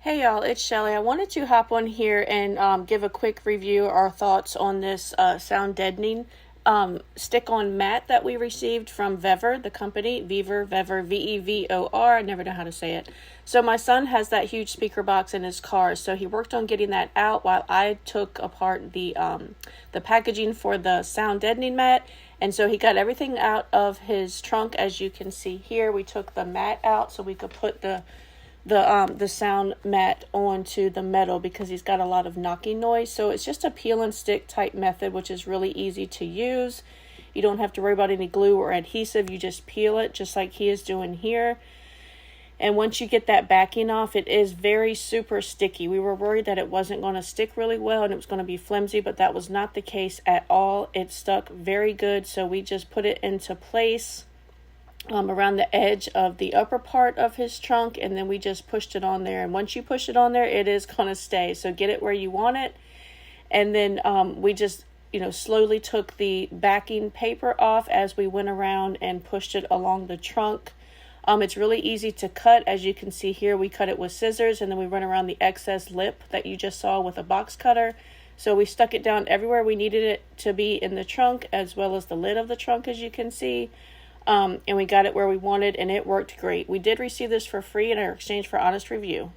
Hey y'all, it's Shelly. I wanted to hop on here and give a quick review, our thoughts on this sound deadening stick-on mat that we received from Vevor, the company. Vevor, Vevor. I never know how to say it. So my son has that huge speaker box in his car, so he worked on getting that out while I took apart the packaging for the sound deadening mat. And so he got everything out of his trunk. As you can see here, we took the mat out so we could put the sound mat onto the metal because he's got a lot of knocking noise. So it's just a peel and stick type method, which is really easy to use. You don't have to worry about any glue or adhesive. You just peel it just like he is doing here. And once you get that backing off, it is very super sticky. We were worried that it wasn't going to stick really well and it was going to be flimsy, but that was not the case at all. It stuck very good. So we just put it into place around the edge of the upper part of his trunk, and then we just pushed it on there. And once you push it on there, it is going to stay. So get it where you want it. And then we just slowly took the backing paper off as we went around and pushed it along the trunk. It's really easy to cut. As you can see here, we cut it with scissors, and then we run around the excess lip that you just saw with a box cutter. So we stuck it down everywhere we needed it to be in the trunk, as well as the lid of the trunk, as you can see. And we got it where we wanted, and it worked great. We did receive this for free in our exchange for honest review.